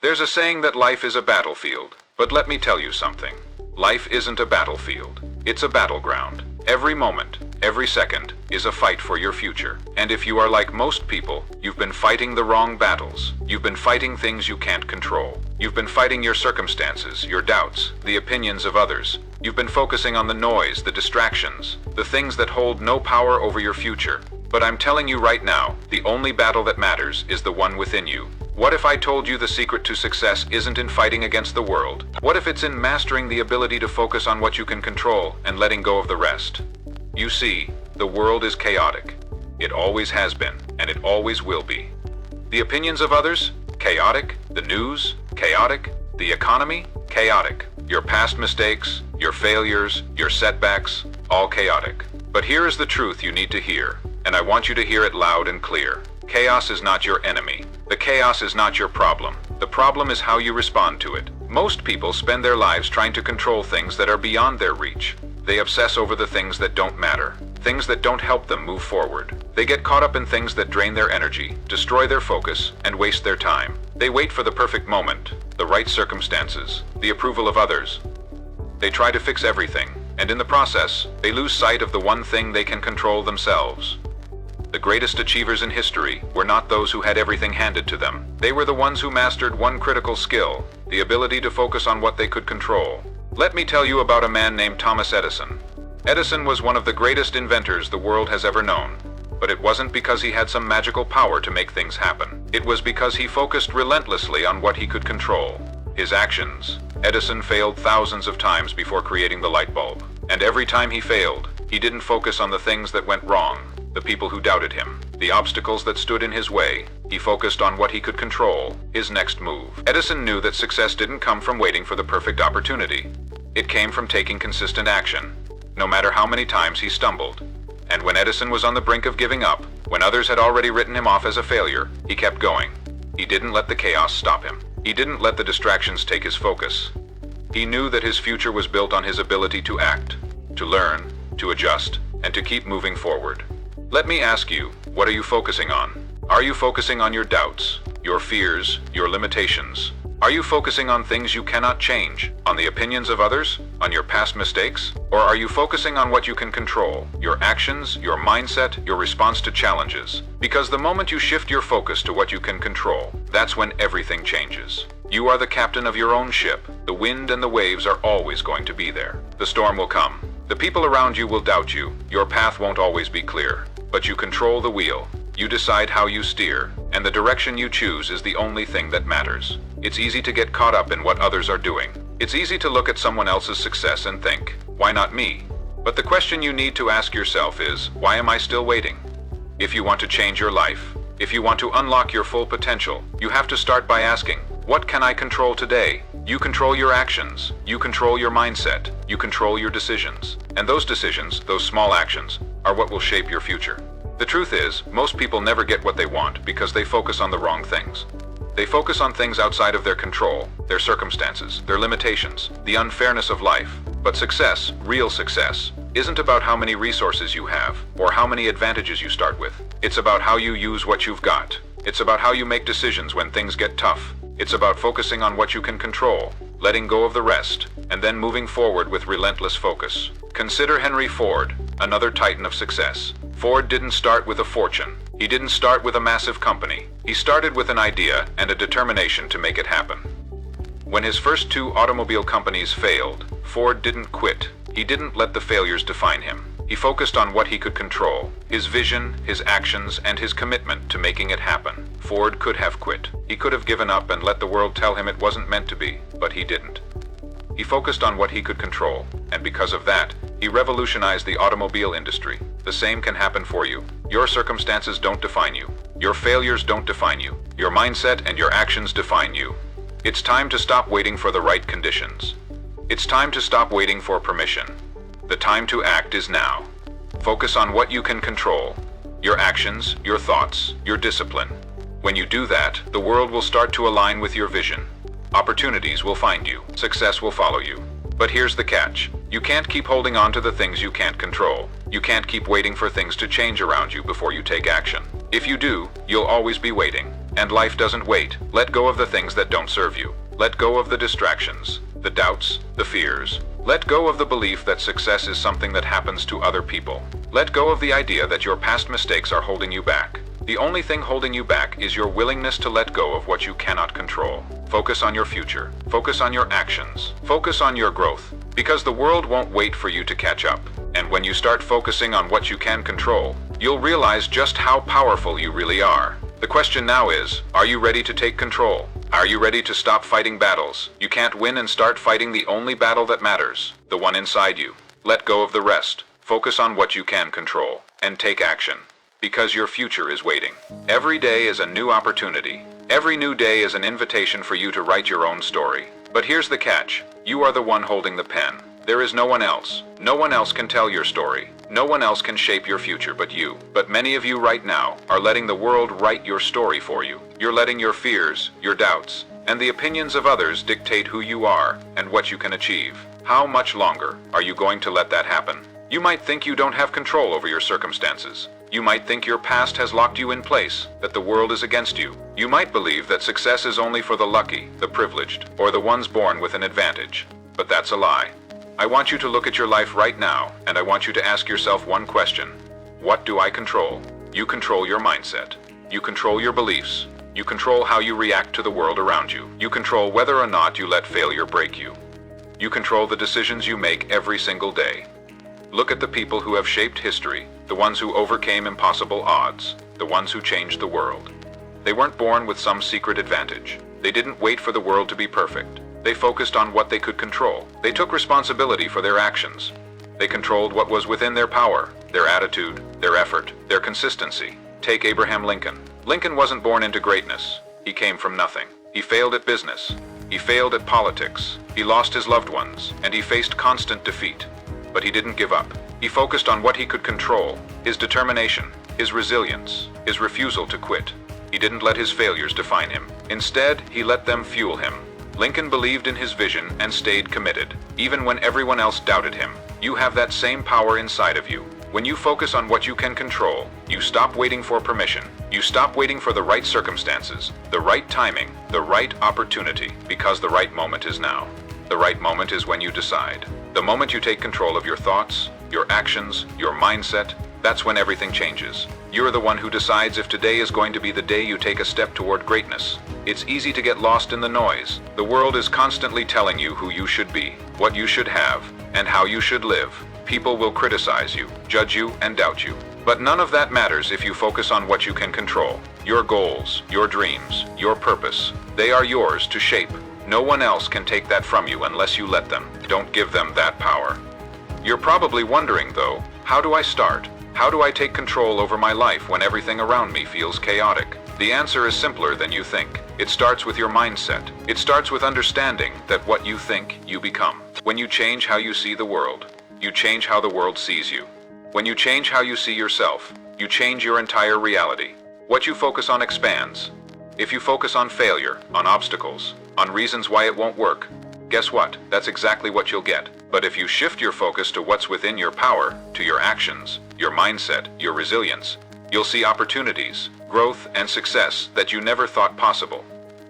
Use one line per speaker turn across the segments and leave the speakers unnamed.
There's a saying that life is a battlefield, but let me tell you something. Life isn't a battlefield. It's a battleground. Every moment, every second, is a fight for your future. And if you are like most people, you've been fighting the wrong battles. You've been fighting things you can't control. You've been fighting your circumstances, your doubts, the opinions of others. You've been focusing on the noise, the distractions, the things that hold no power over your future. But I'm telling you right now, the only battle that matters is the one within you. What if I told you the secret to success isn't in fighting against the world? What if it's in mastering the ability to focus on what you can control and letting go of the rest? You see, the world is chaotic. It always has been, and it always will be. The opinions of others? Chaotic. The news? Chaotic. The economy? Chaotic. Your past mistakes, your failures, your setbacks, all chaotic. But here is the truth you need to hear, and I want you to hear it loud and clear. Chaos is not your enemy. The chaos is not your problem. The problem is how you respond to it. Most people spend their lives trying to control things that are beyond their reach. They obsess over the things that don't matter, things that don't help them move forward. They get caught up in things that drain their energy, destroy their focus, and waste their time. They wait for the perfect moment, the right circumstances, the approval of others. They try to fix everything, and in the process, they lose sight of the one thing they can control themselves. The greatest achievers in history were not those who had everything handed to them. They were the ones who mastered one critical skill, the ability to focus on what they could control. Let me tell you about a man named Thomas Edison. Edison was one of the greatest inventors the world has ever known. But it wasn't because he had some magical power to make things happen. It was because he focused relentlessly on what he could control. His actions. Edison failed thousands of times before creating the light bulb. And every time he failed, he didn't focus on the things that went wrong, the people who doubted him, the obstacles that stood in his way. He focused on what he could control, his next move. Edison knew that success didn't come from waiting for the perfect opportunity. It came from taking consistent action, no matter how many times he stumbled. And when Edison was on the brink of giving up, when others had already written him off as a failure, he kept going. He didn't let the chaos stop him. He didn't let the distractions take his focus. He knew that his future was built on his ability to act, to learn, to adjust, and to keep moving forward. Let me ask you, what are you focusing on? Are you focusing on your doubts, your fears, your limitations? Are you focusing on things you cannot change, on the opinions of others, on your past mistakes? Or are you focusing on what you can control, your actions, your mindset, your response to challenges? Because the moment you shift your focus to what you can control, that's when everything changes. You are the captain of your own ship. The wind and the waves are always going to be there. The storm will come. The people around you will doubt you. Your path won't always be clear. But you control the wheel. You decide how you steer, and the direction you choose is the only thing that matters. It's easy to get caught up in what others are doing. It's easy to look at someone else's success and think, why not me? But the question you need to ask yourself is, why am I still waiting? If you want to change your life, if you want to unlock your full potential, you have to start by asking, what can I control today? You control your actions. You control your mindset. You control your decisions. And those decisions, those small actions, are what will shape your future. The truth is, most people never get what they want because they focus on the wrong things. They focus on things outside of their control, their circumstances, their limitations, the unfairness of life. But success, real success, isn't about how many resources you have or how many advantages you start with. It's about how you use what you've got. It's about how you make decisions when things get tough. It's about focusing on what you can control, letting go of the rest, and then moving forward with relentless focus. Consider Henry Ford, another titan of success. Ford didn't start with a fortune. He didn't start with a massive company. He started with an idea and a determination to make it happen. When his first two automobile companies failed, Ford didn't quit. He didn't let the failures define him. He focused on what he could control, his vision, his actions, and his commitment to making it happen. Ford could have quit. He could have given up and let the world tell him it wasn't meant to be, but he didn't. He focused on what he could control, and because of that, he revolutionized the automobile industry. The same can happen for you. Your circumstances don't define you. Your failures don't define you. Your mindset and your actions define you. It's time to stop waiting for the right conditions. It's time to stop waiting for permission. The time to act is now. Focus on what you can control. Your actions, your thoughts, your discipline. When you do that, the world will start to align with your vision. Opportunities will find you. Success will follow you. But here's the catch. You can't keep holding on to the things you can't control. You can't keep waiting for things to change around you before you take action. If you do, you'll always be waiting. And life doesn't wait. Let go of the things that don't serve you. Let go of the distractions, the doubts, the fears. Let go of the belief that success is something that happens to other people. Let go of the idea that your past mistakes are holding you back. The only thing holding you back is your willingness to let go of what you cannot control. Focus on your future. Focus on your actions. Focus on your growth. Because the world won't wait for you to catch up. And when you start focusing on what you can control, you'll realize just how powerful you really are. The question now is, are you ready to take control? Are you ready to stop fighting battles you can't win and start fighting the only battle that matters, the one inside you? Let go of the rest. Focus on what you can control, and take action. Because your future is waiting. Every day is a new opportunity. Every new day is an invitation for you to write your own story. But here's the catch. You are the one holding the pen. There is no one else. No one else can tell your story. No one else can shape your future but you. But many of you right now are letting the world write your story for you. You're letting your fears, your doubts, and the opinions of others dictate who you are and what you can achieve. How much longer are you going to let that happen? You might think you don't have control over your circumstances. You might think your past has locked you in place, that the world is against you. You might believe that success is only for the lucky, the privileged, or the ones born with an advantage. But that's a lie. I want you to look at your life right now, and I want you to ask yourself one question. What do I control? You control your mindset. You control your beliefs. You control how you react to the world around you. You control whether or not you let failure break you. You control the decisions you make every single day. Look at the people who have shaped history, the ones who overcame impossible odds, the ones who changed the world. They weren't born with some secret advantage. They didn't wait for the world to be perfect. They focused on what they could control. They took responsibility for their actions. They controlled what was within their power, their attitude, their effort, their consistency. Take Abraham Lincoln. Lincoln wasn't born into greatness. He came from nothing. He failed at business. He failed at politics. He lost his loved ones, and he faced constant defeat. But he didn't give up. He focused on what he could control, his determination, his resilience, his refusal to quit. He didn't let his failures define him. Instead, he let them fuel him. Lincoln believed in his vision and stayed committed, even when everyone else doubted him. You have that same power inside of you. When you focus on what you can control, you stop waiting for permission. You stop waiting for the right circumstances, the right timing, the right opportunity, because the right moment is now. The right moment is when you decide. The moment you take control of your thoughts, your actions, your mindset, that's when everything changes. You're the one who decides if today is going to be the day you take a step toward greatness. It's easy to get lost in the noise. The world is constantly telling you who you should be, what you should have, and how you should live. People will criticize you, judge you, and doubt you. But none of that matters if you focus on what you can control. Your goals, your dreams, your purpose. They are yours to shape. No one else can take that from you unless you let them. Don't give them that power. You're probably wondering, though, how do I start? How do I take control over my life when everything around me feels chaotic? The answer is simpler than you think. It starts with your mindset. It starts with understanding that what you think, you become. When you change how you see the world, you change how the world sees you. When you change how you see yourself, you change your entire reality. What you focus on expands. If you focus on failure, on obstacles, on reasons why it won't work, guess what? That's exactly what you'll get. But if you shift your focus to what's within your power, to your actions, your mindset, your resilience, you'll see opportunities, growth, and success that you never thought possible.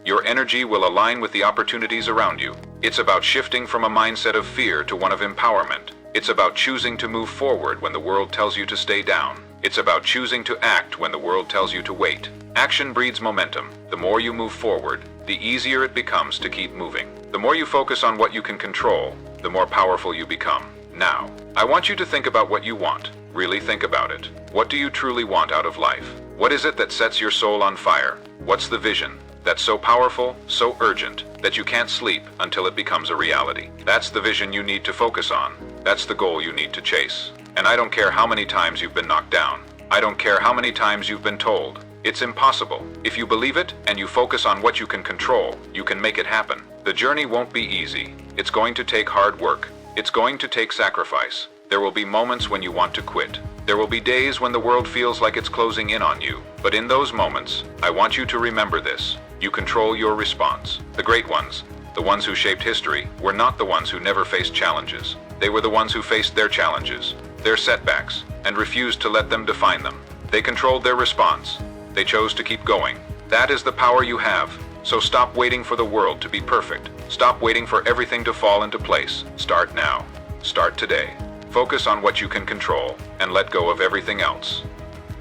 Your energy will align with the opportunities around you. It's about shifting from a mindset of fear to one of empowerment. It's about choosing to move forward when the world tells you to stay down. It's about choosing to act when the world tells you to wait. Action breeds momentum. The more you move forward, the easier it becomes to keep moving. The more you focus on what you can control, the more powerful you become. Now, I want you to think about what you want. Really think about it. What do you truly want out of life? What is it that sets your soul on fire? What's the vision that's so powerful, so urgent, that you can't sleep until it becomes a reality? That's the vision you need to focus on. That's the goal you need to chase. And I don't care how many times you've been knocked down. I don't care how many times you've been told it's impossible. If you believe it and you focus on what you can control, you can make it happen. The journey won't be easy. It's going to take hard work. It's going to take sacrifice. There will be moments when you want to quit. There will be days when the world feels like it's closing in on you. But in those moments, I want you to remember this. You control your response. The great ones, the ones who shaped history, were not the ones who never faced challenges. They were the ones who faced their challenges, their setbacks, and refused to let them define them. They controlled their response. They chose to keep going. That is the power you have. So stop waiting for the world to be perfect. Stop waiting for everything to fall into place. Start now. Start today. Focus on what you can control and let go of everything else.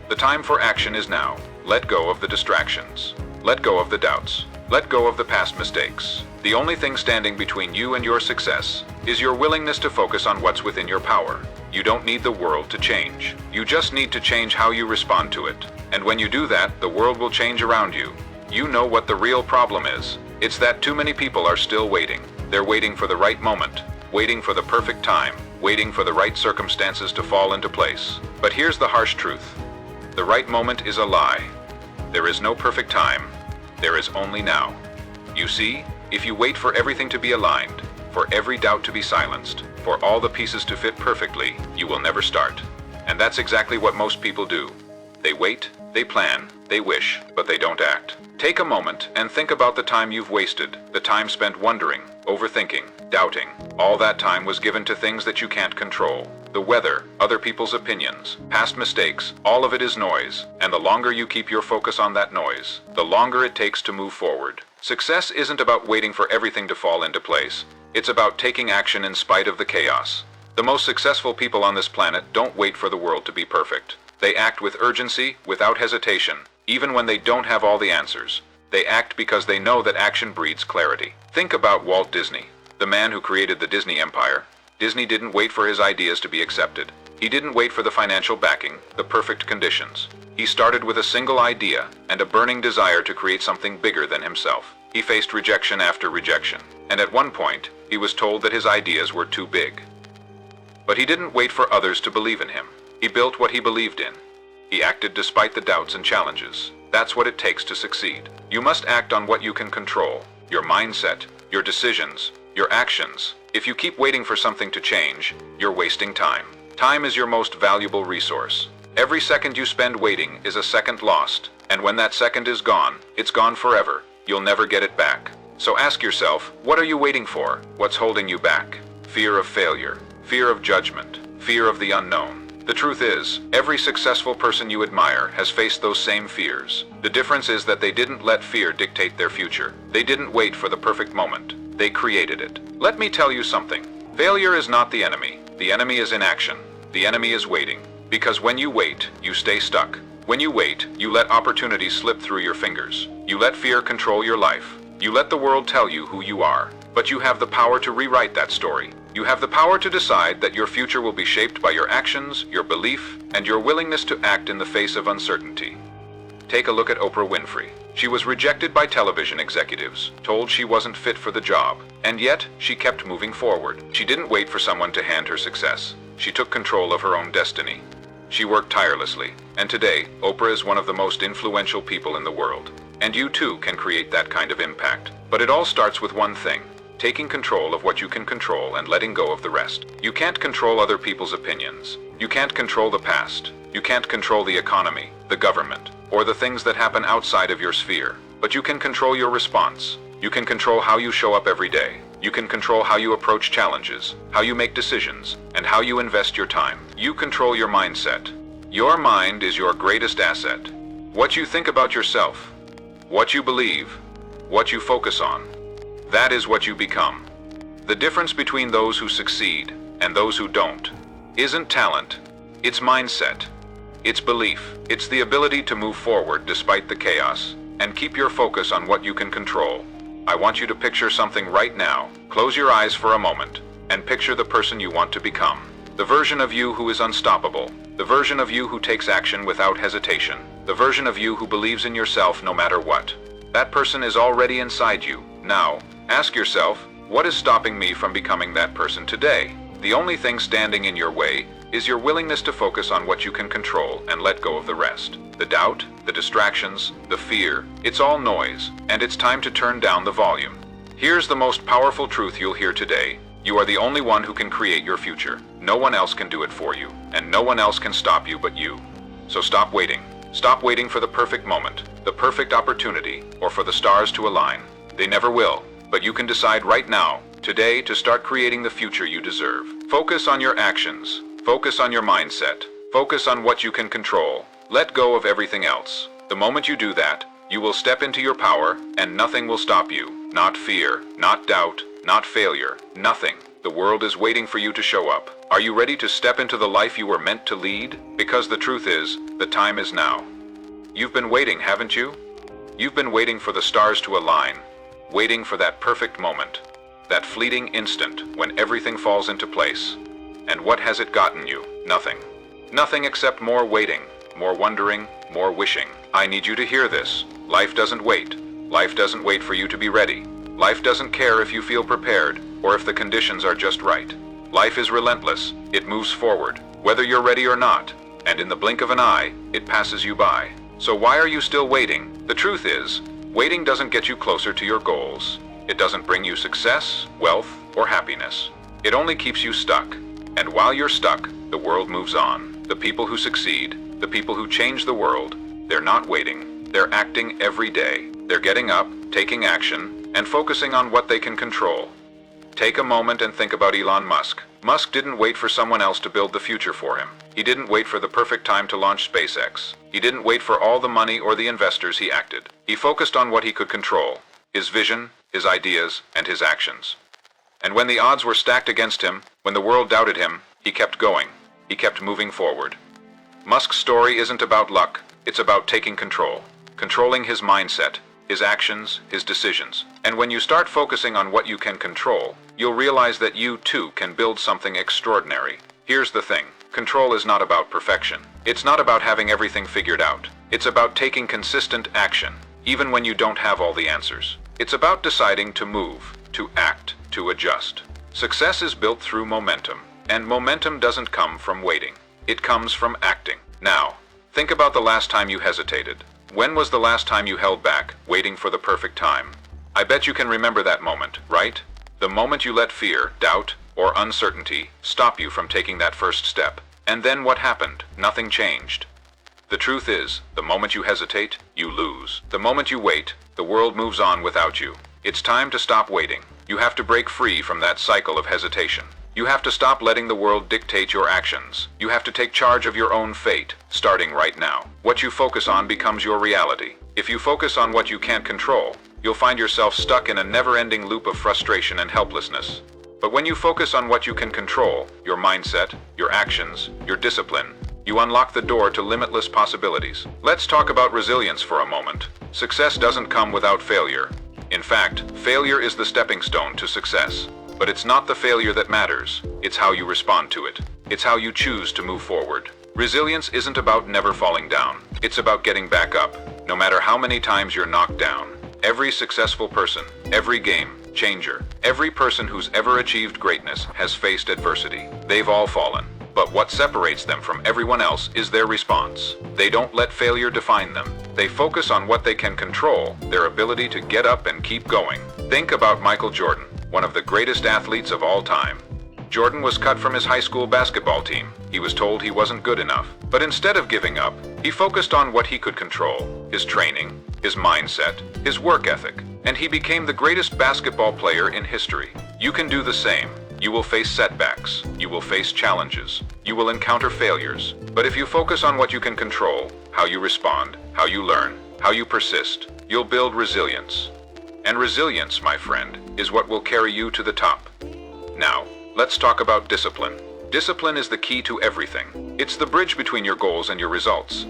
The time for action is now. Let go of the distractions. Let go of the doubts. Let go of the past mistakes. The only thing standing between you and your success is your willingness to focus on what's within your power. You don't need the world to change. You just need to change how you respond to it. And when you do that, the world will change around you. You know what the real problem is. It's that too many people are still waiting. They're waiting for the right moment, waiting for the perfect time, waiting for the right circumstances to fall into place. But here's the harsh truth. The right moment is a lie. There is no perfect time. There is only now. You see, if you wait for everything to be aligned, for every doubt to be silenced, for all the pieces to fit perfectly, you will never start. And that's exactly what most people do. They wait, they plan, they wish, but they don't act. Take a moment and think about the time you've wasted, the time spent wondering, overthinking, doubting. All that time was given to things that you can't control. The weather, other people's opinions, past mistakes, all of it is noise. And the longer you keep your focus on that noise, the longer it takes to move forward. Success isn't about waiting for everything to fall into place. It's about taking action in spite of the chaos. The most successful people on this planet don't wait for the world to be perfect. They act with urgency, without hesitation, even when they don't have all the answers. They act because they know that action breeds clarity. Think about Walt Disney, the man who created the Disney Empire. Disney didn't wait for his ideas to be accepted. He didn't wait for the financial backing, the perfect conditions. He started with a single idea and a burning desire to create something bigger than himself. He faced rejection after rejection, and at one point, he was told that his ideas were too big. But he didn't wait for others to believe in him. He built what he believed in. He acted despite the doubts and challenges. That's what it takes to succeed. You must act on what you can control. Your mindset, your decisions, your actions. If you keep waiting for something to change, you're wasting time. Time is your most valuable resource. Every second you spend waiting is a second lost. And when that second is gone, it's gone forever. You'll never get it back. So ask yourself, what are you waiting for? What's holding you back? Fear of failure, fear of judgment, fear of the unknown. The truth is, every successful person you admire has faced those same fears. The difference is that they didn't let fear dictate their future. They didn't wait for the perfect moment. They created it. Let me tell you something. Failure is not the enemy. The enemy is inaction. The enemy is waiting. Because when you wait, you stay stuck. When you wait, you let opportunities slip through your fingers. You let fear control your life. You let the world tell you who you are. But you have the power to rewrite that story. You have the power to decide that your future will be shaped by your actions, your belief, and your willingness to act in the face of uncertainty. Take a look at Oprah Winfrey. She was rejected by television executives, told she wasn't fit for the job, and yet she kept moving forward. She didn't wait for someone to hand her success. She took control of her own destiny. She worked tirelessly, and today, Oprah is one of the most influential people in the world. And you too can create that kind of impact. But it all starts with one thing. Taking control of what you can control and letting go of the rest. You can't control other people's opinions. You can't control the past. You can't control the economy, the government, or the things that happen outside of your sphere. But you can control your response. You can control how you show up every day. You can control how you approach challenges, how you make decisions, and how you invest your time. You control your mindset. Your mind is your greatest asset. What you think about yourself, what you believe, what you focus on, that is what you become. The difference between those who succeed and those who don't isn't talent, it's mindset, it's belief, it's the ability to move forward despite the chaos and keep your focus on what you can control. I want you to picture something right now. Close your eyes for a moment and picture the person you want to become. The version of you who is unstoppable, the version of you who takes action without hesitation, the version of you who believes in yourself no matter what. That person is already inside you. Now, ask yourself, what is stopping me from becoming that person today? The only thing standing in your way is your willingness to focus on what you can control and let go of the rest. The doubt, the distractions, the fear, it's all noise, and it's time to turn down the volume. Here's the most powerful truth you'll hear today. You are the only one who can create your future. No one else can do it for you, and no one else can stop you but you. So stop waiting. Stop waiting for the perfect moment, the perfect opportunity, or for the stars to align. They never will, but you can decide right now, today, to start creating the future you deserve. Focus on your actions. Focus on your mindset. Focus on what you can control. Let go of everything else. The moment you do that, You will step into your power, and nothing will stop you. Not fear, not doubt, not failure, nothing. The world is waiting for you to show up. Are you ready to step into the life you were meant to lead? Because the truth is, the time is now. You've been waiting, haven't you? You've been waiting for the stars to align, waiting for that perfect moment, that fleeting instant when everything falls into place. And what has it gotten you? Nothing. Nothing except more waiting, more wondering, more wishing. I need you to hear this. Life doesn't wait. Life doesn't wait for you to be ready. Life doesn't care if you feel prepared or if the conditions are just right. Life is relentless. It moves forward, whether you're ready or not. And in the blink of an eye, it passes you by. So why are you still waiting? The truth is, waiting doesn't get you closer to your goals. It doesn't bring you success, wealth, or happiness. It only keeps you stuck. And while you're stuck, the world moves on. The people who succeed, the people who change the world, they're not waiting. They're acting every day. They're getting up, taking action, and focusing on what they can control. Take a moment and think about Elon Musk. Musk didn't wait for someone else to build the future for him. He didn't wait for the perfect time to launch SpaceX. He didn't wait for all the money or the investors. He acted. He focused on what he could control: his vision, his ideas, and his actions. And when the odds were stacked against him, when the world doubted him, he kept going. He kept moving forward. Musk's story isn't about luck. It's about taking control. Controlling his mindset, his actions, his decisions. And when you start focusing on what you can control, you'll realize that you too can build something extraordinary. Here's the thing. Control is not about perfection. It's not about having everything figured out. It's about taking consistent action, even when you don't have all the answers. It's about deciding to move, to act, to adjust. Success is built through momentum, and momentum doesn't come from waiting. It comes from acting. Now, think about the last time you hesitated. When was the last time you held back, waiting for the perfect time? I bet you can remember that moment, right? The moment you let fear, doubt, or uncertainty stop you from taking that first step. And then what happened? Nothing changed. The truth is, the moment you hesitate, you lose. The moment you wait, the world moves on without you. It's time to stop waiting. You have to break free from that cycle of hesitation. You have to stop letting the world dictate your actions. You have to take charge of your own fate, starting right now. What you focus on becomes your reality. If you focus on what you can't control, you'll find yourself stuck in a never-ending loop of frustration and helplessness. But when you focus on what you can control, your mindset, your actions, your discipline, you unlock the door to limitless possibilities. Let's talk about resilience for a moment. Success doesn't come without failure. In fact, failure is the stepping stone to success. But it's not the failure that matters. It's how you respond to it. It's how you choose to move forward. Resilience isn't about never falling down. It's about getting back up, no matter how many times you're knocked down. Every successful person, every game changer, every person who's ever achieved greatness has faced adversity. They've all fallen. But what separates them from everyone else is their response. They don't let failure define them. They focus on what they can control, their ability to get up and keep going. Think about Michael Jordan, one of the greatest athletes of all time. Jordan was cut from his high school basketball team. He was told he wasn't good enough. But instead of giving up, he focused on what he could control: his training, his mindset, his work ethic, and he became the greatest basketball player in history. You can do the same. You will face setbacks. You will face challenges. You will encounter failures. But if you focus on what you can control, how you respond, how you learn, how you persist, you'll build resilience. And resilience, my friend, is what will carry you to the top. Now, let's talk about discipline. Discipline is the key to everything. It's the bridge between your goals and your results.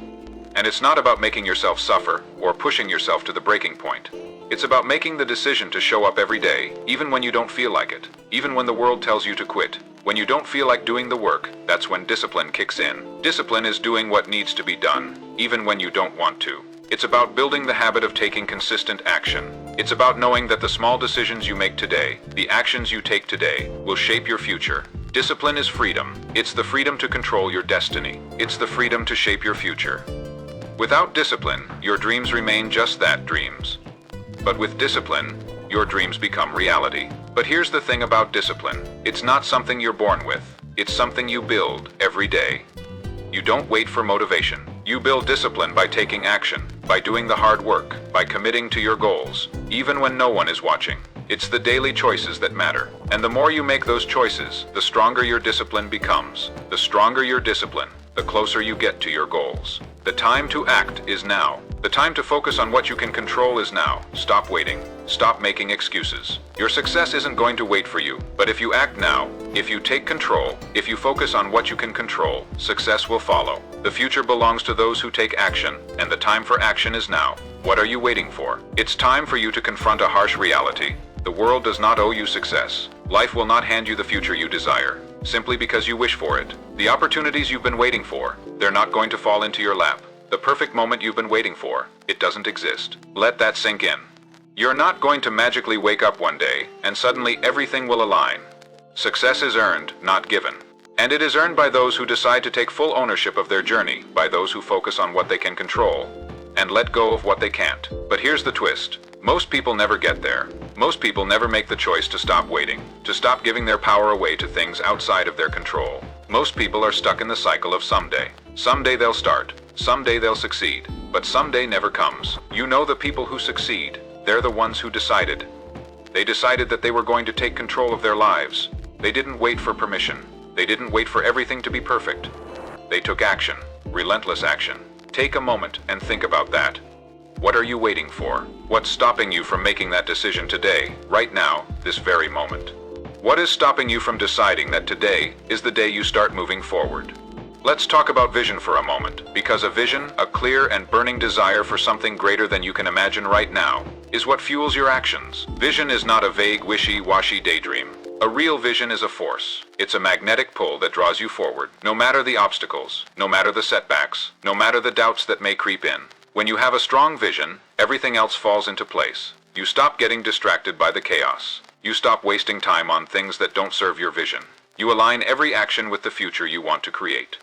And it's not about making yourself suffer or pushing yourself to the breaking point. It's about making the decision to show up every day, even when you don't feel like it, even when the world tells you to quit. When you don't feel like doing the work, that's when discipline kicks in. Discipline is doing what needs to be done, even when you don't want to. It's about building the habit of taking consistent action. It's about knowing that the small decisions you make today, the actions you take today, will shape your future. Discipline is freedom. It's the freedom to control your destiny. It's the freedom to shape your future. Without discipline, your dreams remain just that, dreams. But with discipline, your dreams become reality. But here's the thing about discipline. It's not something you're born with. It's something you build every day. You don't wait for motivation. You build discipline by taking action, by doing the hard work, by committing to your goals, even when no one is watching. It's the daily choices that matter. And the more you make those choices, the stronger your discipline becomes. The stronger your discipline, the closer you get to your goals. The time to act is now. The time to focus on what you can control is now. Stop waiting. Stop making excuses. Your success isn't going to wait for you, but if you act now, if you take control, if you focus on what you can control, success will follow. The future belongs to those who take action, and the time for action is now. What are you waiting for? It's time for you to confront a harsh reality. The world does not owe you success. Life will not hand you the future you desire, simply because you wish for it. The opportunities you've been waiting for, they're not going to fall into your lap. The perfect moment you've been waiting for, it doesn't exist. Let that sink in. You're not going to magically wake up one day, and suddenly everything will align. Success is earned, not given. And it is earned by those who decide to take full ownership of their journey, by those who focus on what they can control, and let go of what they can't. But here's the twist. Most people never get there. Most people never make the choice to stop waiting, to stop giving their power away to things outside of their control. Most people are stuck in the cycle of someday. Someday they'll start. Someday they'll succeed. But someday never comes. You know the people who succeed. They're the ones who decided. They decided that they were going to take control of their lives. They didn't wait for permission. They didn't wait for everything to be perfect. They took action. Relentless action. Take a moment and think about that. What are you waiting for? What's stopping you from making that decision today, right now, this very moment? What is stopping you from deciding that today is the day you start moving forward? Let's talk about vision for a moment, because a vision, a clear and burning desire for something greater than you can imagine right now, is what fuels your actions. Vision is not a vague, wishy-washy daydream. A real vision is a force. It's a magnetic pull that draws you forward, no matter the obstacles, no matter the setbacks, no matter the doubts that may creep in. When you have a strong vision, everything else falls into place. You stop getting distracted by the chaos. You stop wasting time on things that don't serve your vision. You align every action with the future you want to create.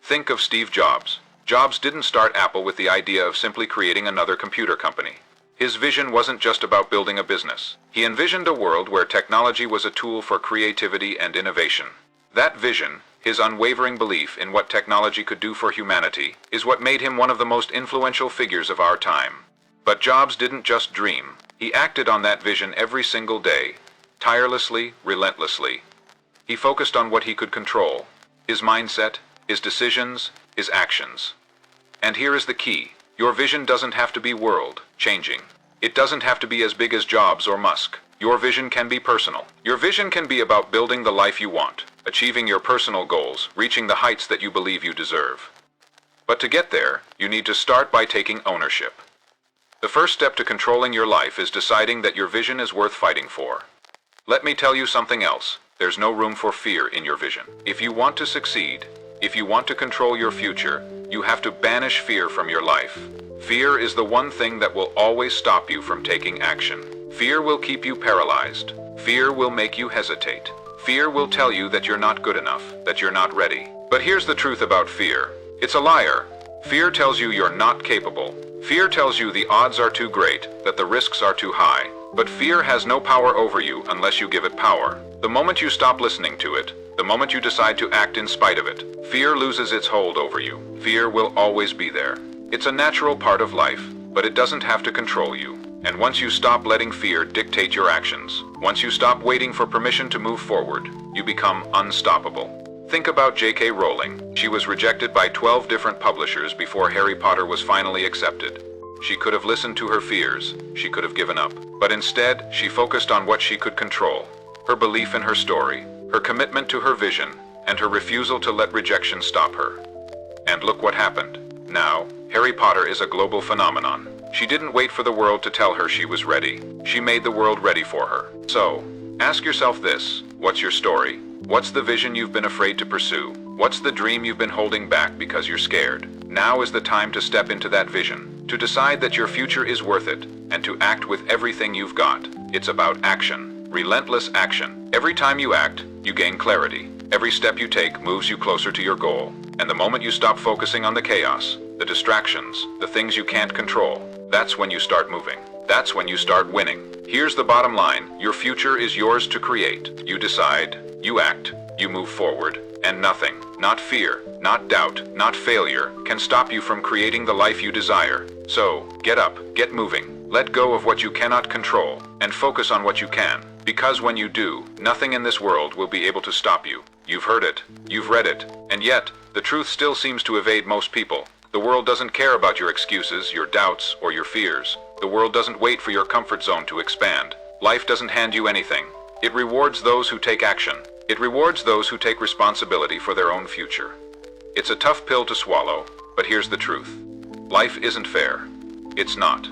Think of Steve Jobs. Jobs didn't start Apple with the idea of simply creating another computer company. His vision wasn't just about building a business. He envisioned a world where technology was a tool for creativity and innovation. That vision, his unwavering belief in what technology could do for humanity, is what made him one of the most influential figures of our time. But Jobs didn't just dream. He acted on that vision every single day, tirelessly, relentlessly. He focused on what he could control, his mindset, his decisions, his actions. And here is the key. Your vision doesn't have to be world-changing. It doesn't have to be as big as Jobs or Musk. Your vision can be personal. Your vision can be about building the life you want, achieving your personal goals, reaching the heights that you believe you deserve. But to get there, you need to start by taking ownership. The first step to controlling your life is deciding that your vision is worth fighting for. Let me tell you something else. There's no room for fear in your vision. If you want to succeed, if you want to control your future, you have to banish fear from your life. Fear is the one thing that will always stop you from taking action. Fear will keep you paralyzed. Fear will make you hesitate. Fear will tell you that you're not good enough, that you're not ready. But here's the truth about fear. It's a liar. Fear tells you you're not capable. Fear tells you the odds are too great, that the risks are too high. But fear has no power over you unless you give it power. The moment you stop listening to it, the moment you decide to act in spite of it, fear loses its hold over you. Fear will always be there. It's a natural part of life, but it doesn't have to control you. And once you stop letting fear dictate your actions, once you stop waiting for permission to move forward, you become unstoppable. Think about J.K. Rowling. She was rejected by 12 different publishers before Harry Potter was finally accepted. She could have listened to her fears. She could have given up. But instead, she focused on what she could control. Her belief in her story, her commitment to her vision, and her refusal to let rejection stop her. And look what happened. Now, Harry Potter is a global phenomenon. She didn't wait for the world to tell her she was ready. She made the world ready for her. So, ask yourself this. What's your story? What's the vision you've been afraid to pursue? What's the dream you've been holding back because you're scared? Now is the time to step into that vision, to decide that your future is worth it, and to act with everything you've got. It's about action. Relentless action. Every time you act, you gain clarity. Every step you take moves you closer to your goal. And the moment you stop focusing on the chaos, the distractions, the things you can't control, that's when you start moving. That's when you start winning. Here's the bottom line. Your future is yours to create. You decide, you act, you move forward, and nothing, not fear, not doubt, not failure, can stop you from creating the life you desire. So, get up, get moving, let go of what you cannot control, and focus on what you can. Because when you do, nothing in this world will be able to stop you. You've heard it, you've read it, and yet, the truth still seems to evade most people. The world doesn't care about your excuses, your doubts, or your fears. The world doesn't wait for your comfort zone to expand. Life doesn't hand you anything. It rewards those who take action. It rewards those who take responsibility for their own future. It's a tough pill to swallow, but here's the truth. Life isn't fair. It's not.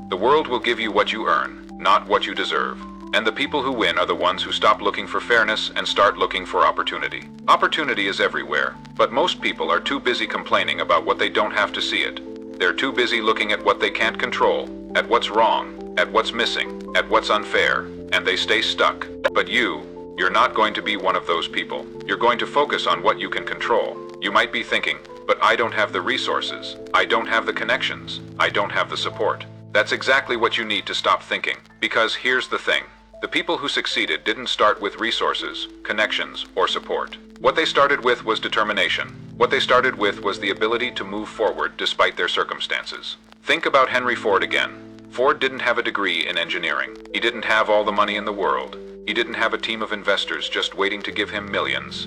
The world will give you what you earn, not what you deserve. And the people who win are the ones who stop looking for fairness and start looking for opportunity. Opportunity is everywhere, but most people are too busy complaining about what they don't have to see it. They're too busy looking at what they can't control, at what's wrong, at what's missing, at what's unfair, and they stay stuck. But you're not going to be one of those people. You're going to focus on what you can control. You might be thinking, but I don't have the resources. I don't have the connections. I don't have the support. That's exactly what you need to stop thinking. Because here's the thing. The people who succeeded didn't start with resources, connections, or support. What they started with was determination. What they started with was the ability to move forward despite their circumstances. Think about Henry Ford again. Ford didn't have a degree in engineering. He didn't have all the money in the world. He didn't have a team of investors just waiting to give him millions.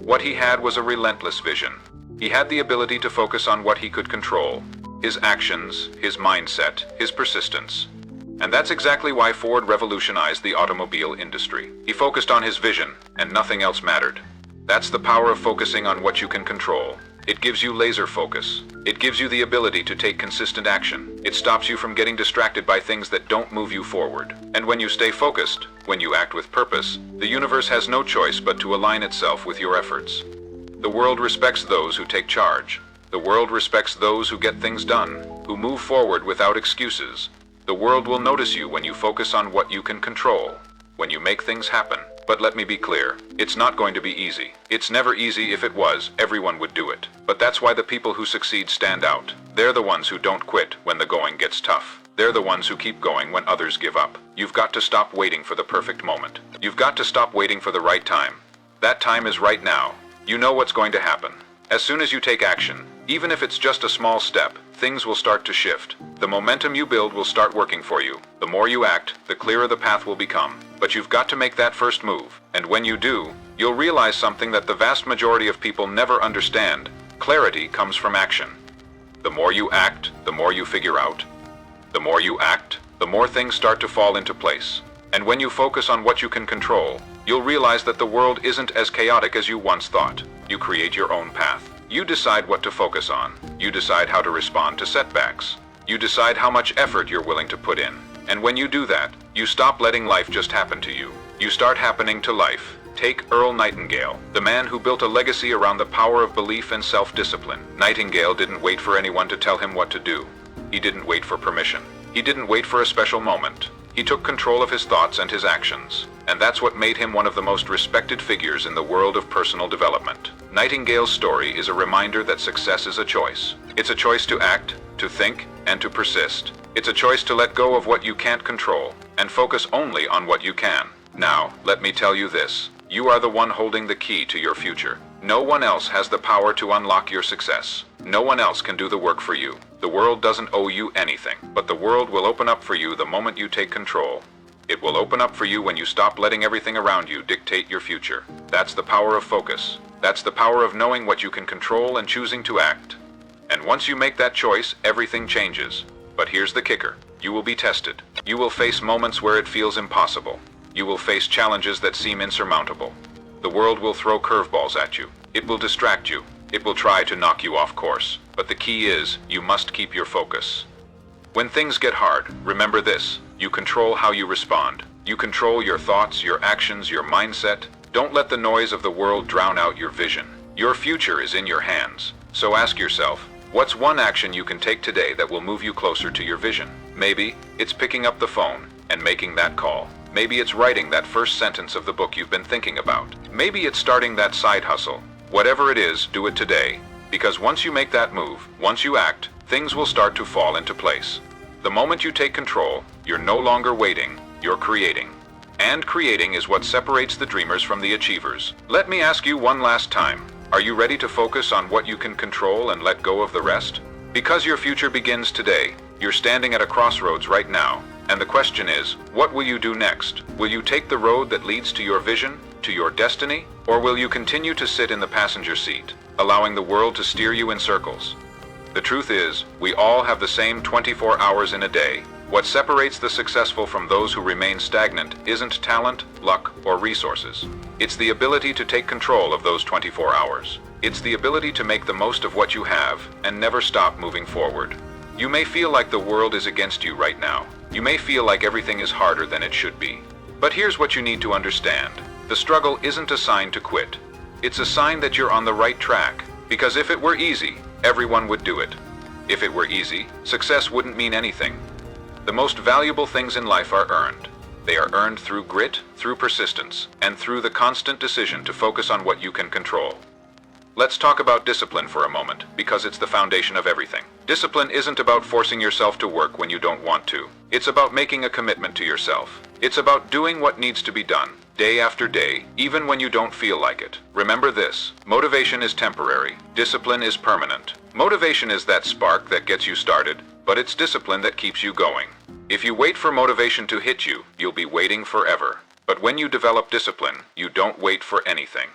What he had was a relentless vision. He had the ability to focus on what he could control. His actions, his mindset, his persistence. And that's exactly why Ford revolutionized the automobile industry. He focused on his vision, and nothing else mattered. That's the power of focusing on what you can control. It gives you laser focus. It gives you the ability to take consistent action. It stops you from getting distracted by things that don't move you forward. And when you stay focused, when you act with purpose, the universe has no choice but to align itself with your efforts. The world respects those who take charge. The world respects those who get things done, who move forward without excuses. The world will notice you when you focus on what you can control, when you make things happen. But let me be clear, it's not going to be easy. It's never easy. If it was, everyone would do it. But that's why the people who succeed stand out. They're the ones who don't quit when the going gets tough. They're the ones who keep going when others give up. You've got to stop waiting for the perfect moment. You've got to stop waiting for the right time. That time is right now. You know what's going to happen. As soon as you take action, even if it's just a small step, things will start to shift. The momentum you build will start working for you. The more you act, the clearer the path will become. But you've got to make that first move. And when you do, you'll realize something that the vast majority of people never understand. Clarity comes from action. The more you act, the more you figure out. The more you act, the more things start to fall into place. And when you focus on what you can control, you'll realize that the world isn't as chaotic as you once thought. You create your own path. You decide what to focus on. You decide how to respond to setbacks. You decide how much effort you're willing to put in. And when you do that, you stop letting life just happen to you. You start happening to life. Take Earl Nightingale, the man who built a legacy around the power of belief and self-discipline. Nightingale didn't wait for anyone to tell him what to do. He didn't wait for permission. He didn't wait for a special moment. He took control of his thoughts and his actions. And that's what made him one of the most respected figures in the world of personal development. Nightingale's story is a reminder that success is a choice. It's a choice to act, to think, and to persist. It's a choice to let go of what you can't control and focus only on what you can. Now, let me tell you this. You are the one holding the key to your future. No one else has the power to unlock your success. No one else can do the work for you. The world doesn't owe you anything, but the world will open up for you the moment you take control. It will open up for you when you stop letting everything around you dictate your future. That's the power of focus. That's the power of knowing what you can control and choosing to act. And once you make that choice, everything changes. But here's the kicker. You will be tested. You will face moments where it feels impossible. You will face challenges that seem insurmountable. The world will throw curveballs at you. It will distract you. It will try to knock you off course. But the key is, you must keep your focus. When things get hard, remember this. You control how you respond. You control your thoughts, your actions, your mindset. Don't let the noise of the world drown out your vision. Your future is in your hands. So ask yourself, what's one action you can take today that will move you closer to your vision? Maybe it's picking up the phone and making that call. Maybe it's writing that first sentence of the book you've been thinking about. Maybe it's starting that side hustle. Whatever it is, do it today. Because once you make that move, once you act, things will start to fall into place. The moment you take control, you're no longer waiting, you're creating. And creating is what separates the dreamers from the achievers. Let me ask you one last time. Are you ready to focus on what you can control and let go of the rest? Because your future begins today, you're standing at a crossroads right now. And the question is, what will you do next? Will you take the road that leads to your vision, to your destiny? Or will you continue to sit in the passenger seat, allowing the world to steer you in circles? The truth is, we all have the same 24 hours in a day. What separates the successful from those who remain stagnant isn't talent, luck, or resources. It's the ability to take control of those 24 hours. It's the ability to make the most of what you have and never stop moving forward. You may feel like the world is against you right now. You may feel like everything is harder than it should be. But here's what you need to understand. The struggle isn't a sign to quit. It's a sign that you're on the right track. Because if it were easy, everyone would do it. If it were easy, success wouldn't mean anything. The most valuable things in life are earned. They are earned through grit, through persistence, and through the constant decision to focus on what you can control. Let's talk about discipline for a moment, because it's the foundation of everything. Discipline isn't about forcing yourself to work when you don't want to. It's about making a commitment to yourself. It's about doing what needs to be done, day after day, even when you don't feel like it. Remember this: motivation is temporary, discipline is permanent. Motivation is that spark that gets you started, but it's discipline that keeps you going. If you wait for motivation to hit you, you'll be waiting forever. But when you develop discipline, you don't wait for anything.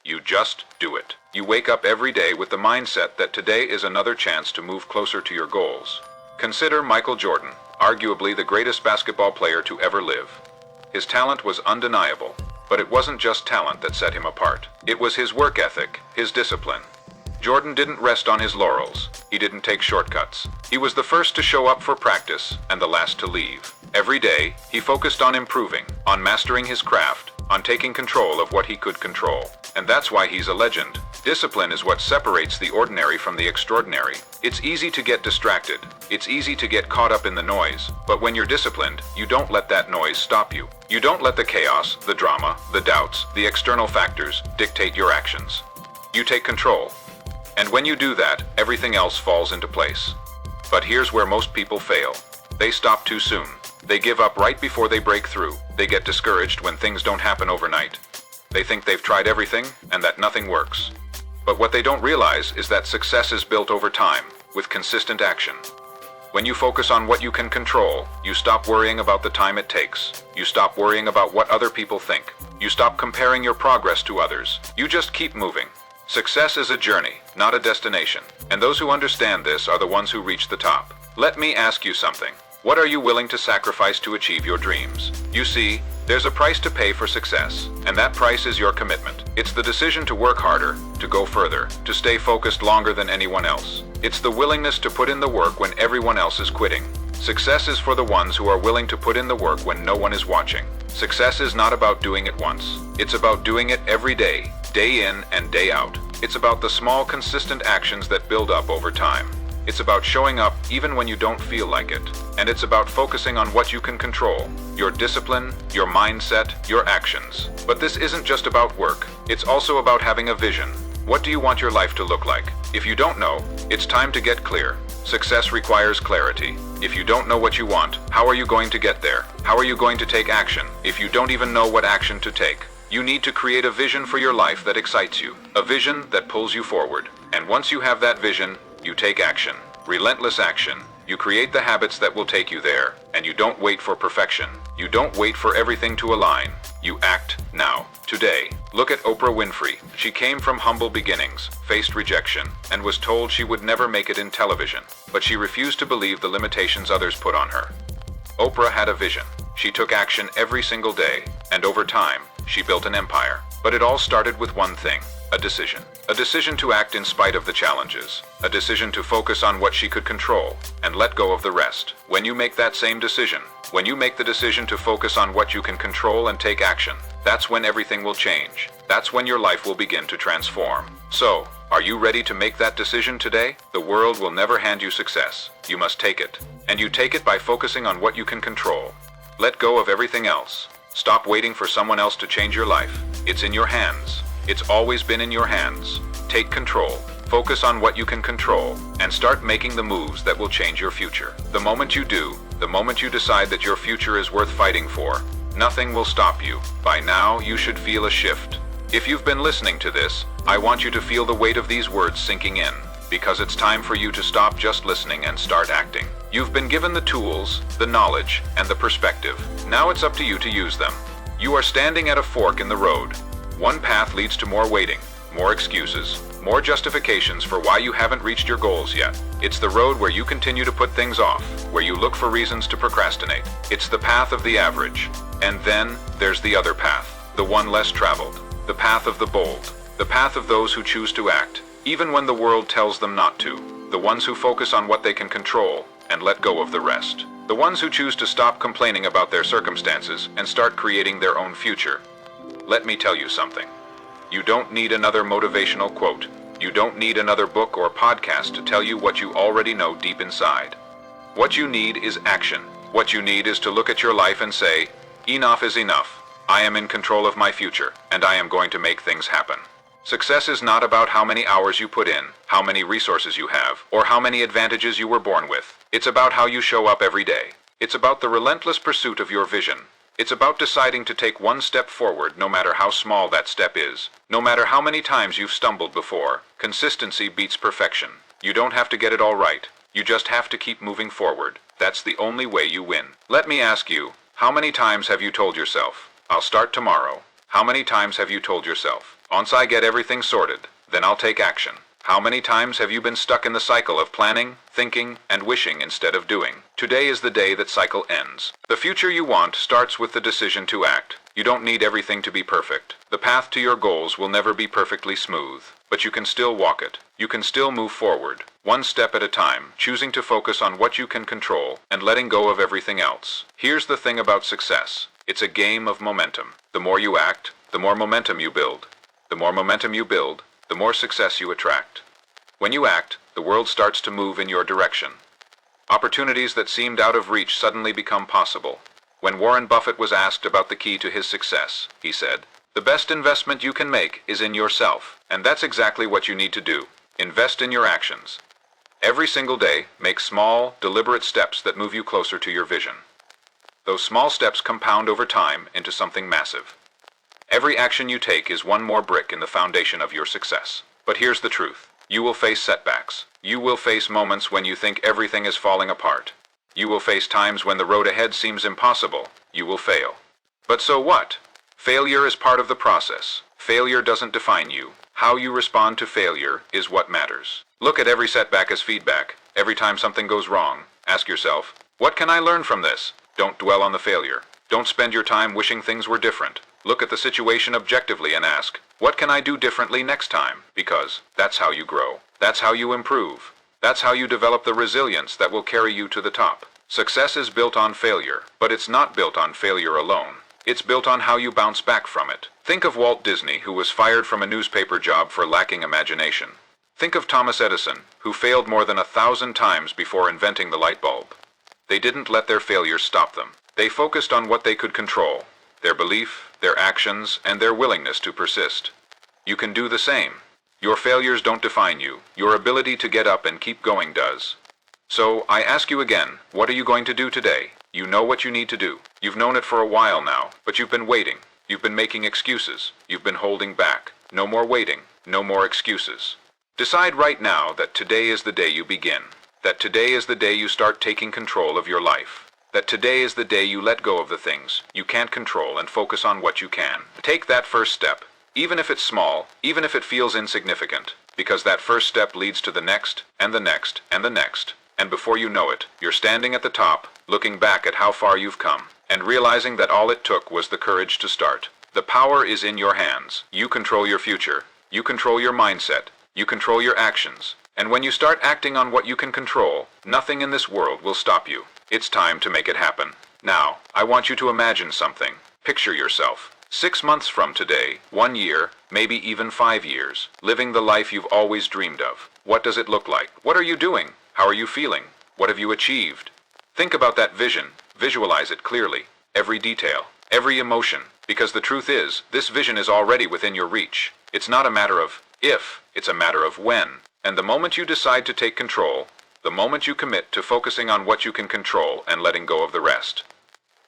You just do it. You wake up every day with the mindset that today is another chance to move closer to your goals. Consider Michael Jordan, arguably the greatest basketball player to ever live. His talent was undeniable, but it wasn't just talent that set him apart. It was his work ethic, his discipline. Jordan didn't rest on his laurels. He didn't take shortcuts. He was the first to show up for practice and the last to leave. Every day, he focused on improving, on mastering his craft, on taking control of what he could control. And that's why he's a legend. Discipline is what separates the ordinary from the extraordinary. It's easy to get distracted. It's easy to get caught up in the noise. But when you're disciplined, you don't let that noise stop you. You don't let the chaos, the drama, the doubts, the external factors dictate your actions. You take control. And when you do that, everything else falls into place. But here's where most people fail. They stop too soon. They give up right before they break through. They get discouraged when things don't happen overnight. They think they've tried everything and that nothing works. But what they don't realize is that success is built over time, with consistent action. When you focus on what you can control, you stop worrying about the time it takes. You stop worrying about what other people think. You stop comparing your progress to others. You just keep moving. Success is a journey, not a destination. And those who understand this are the ones who reach the top. Let me ask you something. What are you willing to sacrifice to achieve your dreams? You see, there's a price to pay for success, and that price is your commitment. It's the decision to work harder, to go further, to stay focused longer than anyone else. It's the willingness to put in the work when everyone else is quitting. Success is for the ones who are willing to put in the work when no one is watching. Success is not about doing it once. It's about doing it every day, day in and day out. It's about the small, consistent actions that build up over time. It's about showing up even when you don't feel like it. And it's about focusing on what you can control. Your discipline, your mindset, your actions. But this isn't just about work. It's also about having a vision. What do you want your life to look like? If you don't know, it's time to get clear. Success requires clarity. If you don't know what you want, how are you going to get there? How are you going to take action if you don't even know what action to take? You need to create a vision for your life that excites you. A vision that pulls you forward. And once you have that vision, you take action. Relentless action. You create the habits that will take you there. And you don't wait for perfection. You don't wait for everything to align. You act now. Today. Look at Oprah Winfrey. She came from humble beginnings, faced rejection, and was told she would never make it in television. But she refused to believe the limitations others put on her. Oprah had a vision. She took action every single day. And over time, she built an empire. But it all started with one thing. A decision. A decision to act in spite of the challenges. A decision to focus on what she could control and let go of the rest. When you make that same decision, when you make the decision to focus on what you can control and take action, that's when everything will change. That's when your life will begin to transform. So, are you ready to make that decision today? The world will never hand you success. You must take it. And you take it by focusing on what you can control. Let go of everything else. Stop waiting for someone else to change your life. It's in your hands. It's always been in your hands. Take control. Focus on what you can control, and start making the moves that will change your future. The moment you do, the moment you decide that your future is worth fighting for, nothing will stop you. By now, you should feel a shift. If you've been listening to this, I want you to feel the weight of these words sinking in, because it's time for you to stop just listening and start acting. You've been given the tools, the knowledge, and the perspective. Now it's up to you to use them. You are standing at a fork in the road. One path leads to more waiting. more excuses, more justifications for why you haven't reached your goals yet. It's the road where you continue to put things off, where you look for reasons to procrastinate. It's the path of the average. And then there's the other path, the one less traveled, the path of the bold, the path of those who choose to act, even when the world tells them not to, the ones who focus on what they can control and let go of the rest, the ones who choose to stop complaining about their circumstances and start creating their own future. Let me tell you something. You don't need another motivational quote. You don't need another book or podcast to tell you what you already know deep inside. What you need is action. What you need is to look at your life and say, enough is enough. I am in control of my future, and I am going to make things happen. Success is not about how many hours you put in, how many resources you have, or how many advantages you were born with. It's about how you show up every day. It's about the relentless pursuit of your vision. It's about deciding to take one step forward no matter how small that step is. No matter how many times you've stumbled before, consistency beats perfection. You don't have to get it all right. You just have to keep moving forward. That's the only way you win. Let me ask you, how many times have you told yourself, I'll start tomorrow? How many times have you told yourself, once I get everything sorted, then I'll take action? How many times have you been stuck in the cycle of planning, thinking, and wishing instead of doing? Today is the day that cycle ends. The future you want starts with the decision to act. You don't need everything to be perfect. The path to your goals will never be perfectly smooth, but you can still walk it. You can still move forward, one step at a time, choosing to focus on what you can control and letting go of everything else. Here's the thing about success. It's a game of momentum. The more you act, the more momentum you build. The more momentum you build, the more success you attract. When you act, the world starts to move in your direction. Opportunities that seemed out of reach suddenly become possible. When Warren Buffett was asked about the key to his success, he said, "The best investment you can make is in yourself." And that's exactly what you need to do. Invest in your actions. Every single day, make small, deliberate steps that move you closer to your vision. Those small steps compound over time into something massive. Every action you take is one more brick in the foundation of your success. But here's the truth. You will face setbacks. You will face moments when you think everything is falling apart. You will face times when the road ahead seems impossible. You will fail. But so what? Failure is part of the process. Failure doesn't define you. How you respond to failure is what matters. Look at every setback as feedback. Every time something goes wrong, ask yourself, what can I learn from this? Don't dwell on the failure. Don't spend your time wishing things were different. Look at the situation objectively and ask, what can I do differently next time? Because that's how you grow. That's how you improve. That's how you develop the resilience that will carry you to the top. Success is built on failure, but it's not built on failure alone. It's built on how you bounce back from it. Think of Walt Disney, who was fired from a newspaper job for lacking imagination. Think of Thomas Edison, who failed more than 1,000 times before inventing the light bulb. They didn't let their failures stop them. They focused on what they could control, their belief, their actions, and their willingness to persist. You can do the same. Your failures don't define you. Your ability to get up and keep going does. So, I ask you again, what are you going to do today? You know what you need to do. You've known it for a while now, but you've been waiting. You've been making excuses. You've been holding back. No more waiting. No more excuses. Decide right now that today is the day you begin. That today is the day you start taking control of your life. That today is the day you let go of the things you can't control and focus on what you can. Take that first step, even if it's small, even if it feels insignificant, because that first step leads to the next, and the next, and the next. And before you know it, you're standing at the top, looking back at how far you've come, and realizing that all it took was the courage to start. The power is in your hands. You control your future. You control your mindset. You control your actions. And when you start acting on what you can control, nothing in this world will stop you. It's time to make it happen. Now, I want you to imagine something. Picture yourself. 6 months from today, 1 year, maybe even 5 years, living the life you've always dreamed of. What does it look like? What are you doing? How are you feeling? What have you achieved? Think about that vision. Visualize it clearly. Every detail. Every emotion. Because the truth is, this vision is already within your reach. It's not a matter of if, it's a matter of when. And the moment you decide to take control, the moment you commit to focusing on what you can control and letting go of the rest,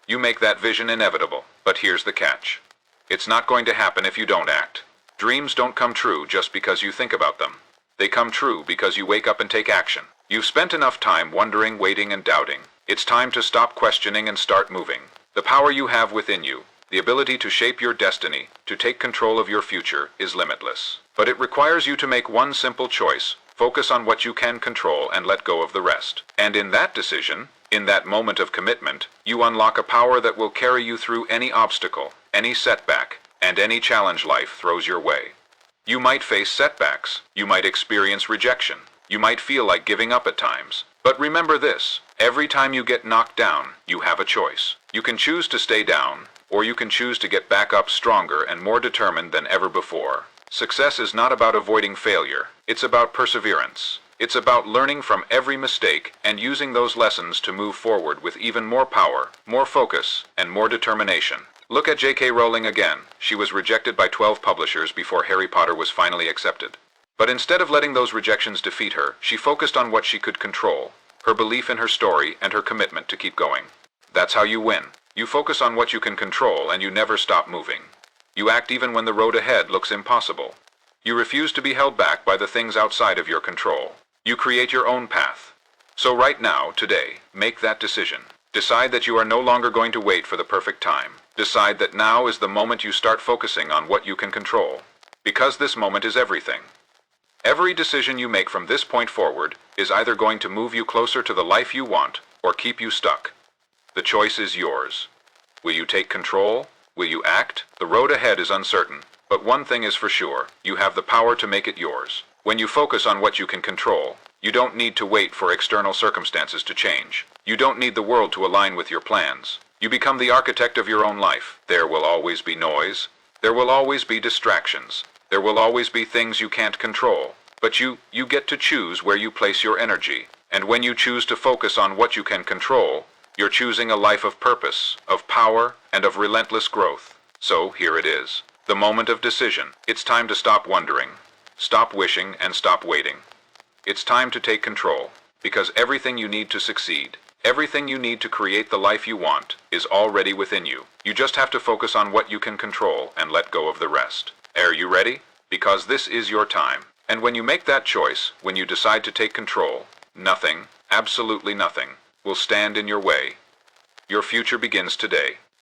you make that vision inevitable. But here's the catch. It's not going to happen if you don't act. Dreams don't come true just because you think about them. They come true because you wake up and take action. You've spent enough time wondering, waiting, and doubting. It's time to stop questioning and start moving. The power you have within you, the ability to shape your destiny, to take control of your future, is limitless. But it requires you to make one simple choice: focus on what you can control and let go of the rest. And in that decision, in that moment of commitment, you unlock a power that will carry you through any obstacle, any setback, and any challenge life throws your way. You might face setbacks. You might experience rejection. You might feel like giving up at times. But remember this: every time you get knocked down, you have a choice. You can choose to stay down, or you can choose to get back up stronger and more determined than ever before. Success is not about avoiding failure. It's about perseverance. It's about learning from every mistake and using those lessons to move forward with even more power, more focus, and more determination. Look at J.K. Rowling again. She was rejected by 12 publishers before Harry Potter was finally accepted. But instead of letting those rejections defeat her, she focused on what she could control: her belief in her story and her commitment to keep going. That's how you win. You focus on what you can control and you never stop moving. You act even when the road ahead looks impossible. You refuse to be held back by the things outside of your control. You create your own path. So right now, today, make that decision. Decide that you are no longer going to wait for the perfect time. Decide that now is the moment you start focusing on what you can control. Because this moment is everything. Every decision you make from this point forward is either going to move you closer to the life you want or keep you stuck. The choice is yours. Will you take control? Will you act? The road ahead is uncertain, but one thing is for sure: you have the power to make it yours. When you focus on what you can control, you don't need to wait for external circumstances to change. You don't need the world to align with your plans. You become the architect of your own life. There will always be noise. There will always be distractions. There will always be things you can't control. But you get to choose where you place your energy. And when you choose to focus on what you can control, you're choosing a life of purpose, of power, and of relentless growth. So here it is. The moment of decision. It's time to stop wondering. Stop wishing and stop waiting. It's time to take control. Because everything you need to succeed, everything you need to create the life you want, is already within you. You just have to focus on what you can control and let go of the rest. Are you ready? Because this is your time. And when you make that choice, when you decide to take control, nothing, absolutely nothing, will stand in your way. Your future begins today.